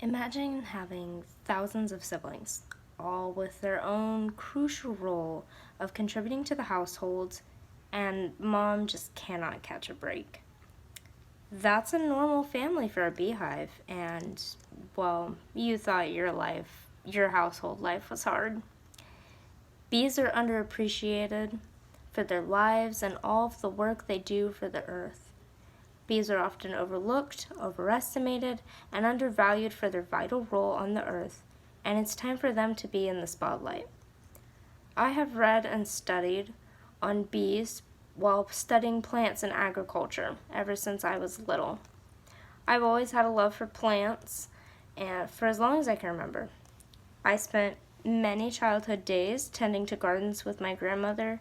Imagine having thousands of siblings, all with their own crucial role of contributing to the household, and mom just cannot catch a break. That's a normal family for a beehive, and, well, you thought your household life was hard. Bees are underappreciated for their lives and all of the work they do for the earth. Bees are often overlooked, overestimated, and undervalued for their vital role on the earth, and it's time for them to be in the spotlight. I have read and studied on bees while studying plants and agriculture ever since I was little. I've always had a love for plants, and for as long as I can remember. I spent many childhood days tending to gardens with my grandmother,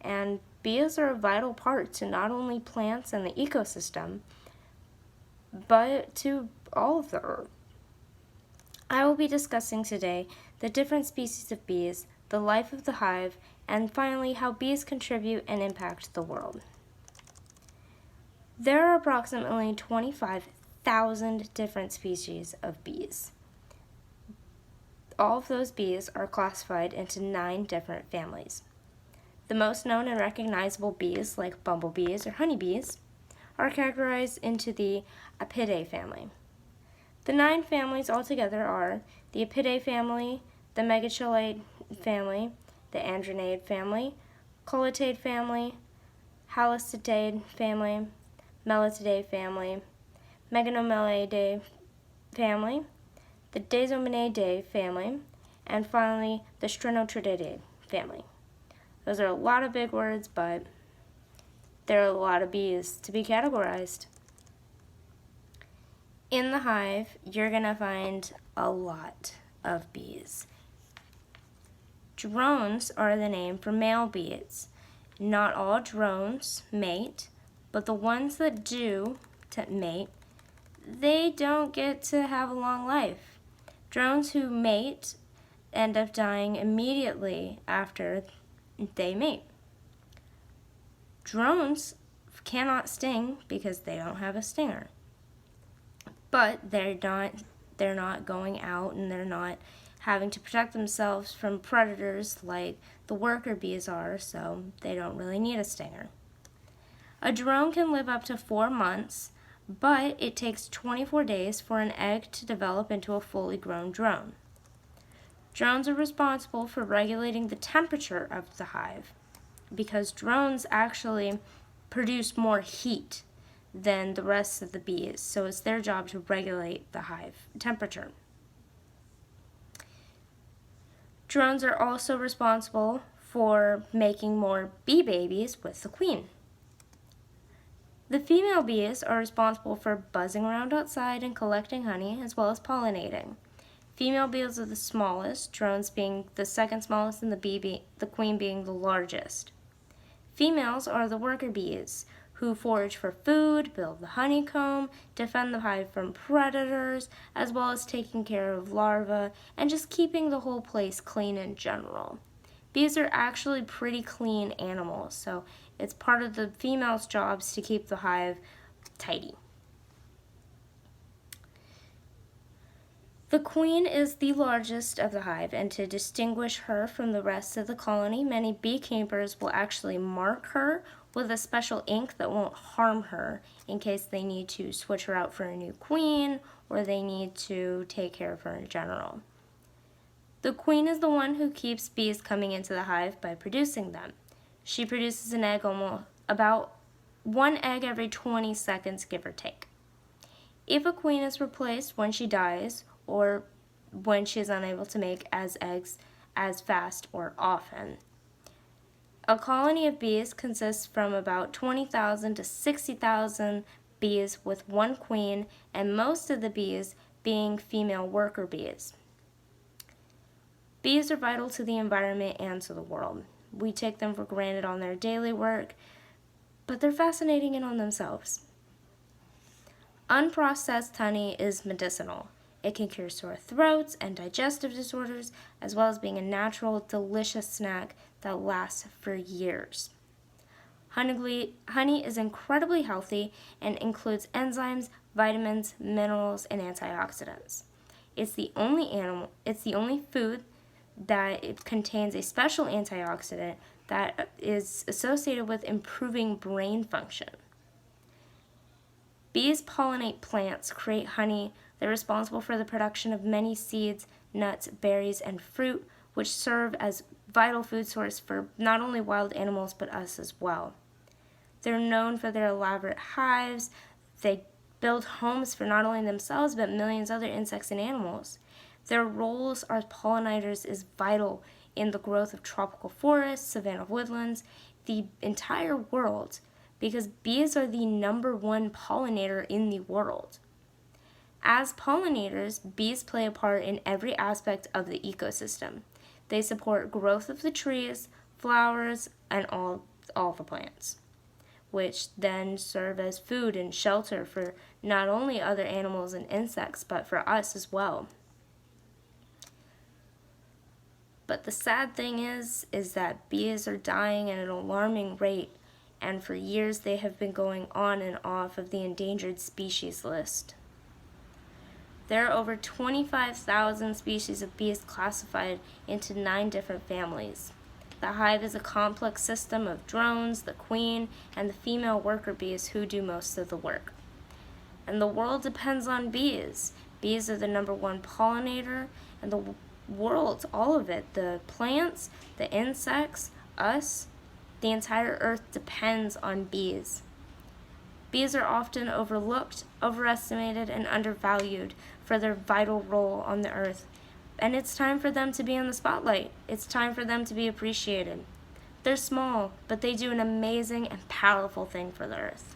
and bees are a vital part to not only plants and the ecosystem, but to all of the earth. I will be discussing today the different species of bees, the life of the hive, and finally how bees contribute and impact the world. There are approximately 25,000 different species of bees. All of those bees are classified into 9 different families. The most known and recognizable bees, like bumblebees or honeybees, are categorized into the Apidae family. The 9 families altogether are the Apidae family, the Megachilidae family, the Andronaid family, Colatidae family, Halositidae family, Melitidae family, Meganomelidae family, the Desominidae family, and finally the Strenotrididae family. Those are a lot of big words, but there are a lot of bees to be categorized. In the hive, you're going to find a lot of bees. Drones are the name for male bees. Not all drones mate, but the ones that do mate, they don't get to have a long life. Drones who mate end up dying immediately after they mate. Drones cannot sting because they don't have a stinger. But they're not going out and they're not having to protect themselves from predators like the worker bees are, so they don't really need a stinger. A drone can live up to 4 months, but it takes 24 days for an egg to develop into a fully grown drone. Drones are responsible for regulating the temperature of the hive because drones actually produce more heat than the rest of the bees, so it's their job to regulate the hive temperature. Drones are also responsible for making more bee babies with the queen. The female bees are responsible for buzzing around outside and collecting honey as well as pollinating. Female bees are the smallest, drones being the second smallest and the queen being the largest. Females are the worker bees who forage for food, build the honeycomb, defend the hive from predators, as well as taking care of larvae and just keeping the whole place clean in general. Bees are actually pretty clean animals, so it's part of the female's jobs to keep the hive tidy. The queen is the largest of the hive, and to distinguish her from the rest of the colony, many beekeepers will actually mark her with a special ink that won't harm her in case they need to switch her out for a new queen or they need to take care of her in general. The queen is the one who keeps bees coming into the hive by producing them. She produces an egg about 1 egg every 20 seconds, give or take. If a queen is replaced when she dies, or when she is unable to make eggs as fast or often. A colony of bees consists from about 20,000 to 60,000 bees with 1 queen, and most of the bees being female worker bees. Bees are vital to the environment and to the world. We take them for granted on their daily work, but they're fascinating in on themselves. Unprocessed honey is medicinal. It can cure sore throats and digestive disorders, as well as being a natural, delicious snack that lasts for years. Honey is incredibly healthy and includes enzymes, vitamins, minerals, and antioxidants. It's the only food that it contains a special antioxidant that is associated with improving brain function. Bees pollinate plants, create honey. They're responsible for the production of many seeds, nuts, berries, and fruit, which serve as vital food source for not only wild animals but us as well. They're known for their elaborate hives. They build homes for not only themselves but millions of other insects and animals. Their roles as pollinators is vital in the growth of tropical forests, savanna woodlands, the entire world, because bees are the #1 pollinator in the world. As pollinators, bees play a part in every aspect of the ecosystem. They support growth of the trees, flowers, and all the plants, which then serve as food and shelter for not only other animals and insects, but for us as well. But the sad thing is that bees are dying at an alarming rate, and for years they have been going on and off of the endangered species list. There are over 25,000 species of bees classified into 9 different families. The hive is a complex system of drones, the queen, and the female worker bees who do most of the work. And the world depends on bees. Bees are the #1 pollinator, and the world, all of it, the plants, the insects, us, the entire earth depends on bees. Bees are often overlooked, overestimated, and undervalued for their vital role on the earth. And it's time for them to be in the spotlight. It's time for them to be appreciated. They're small, but they do an amazing and powerful thing for the earth.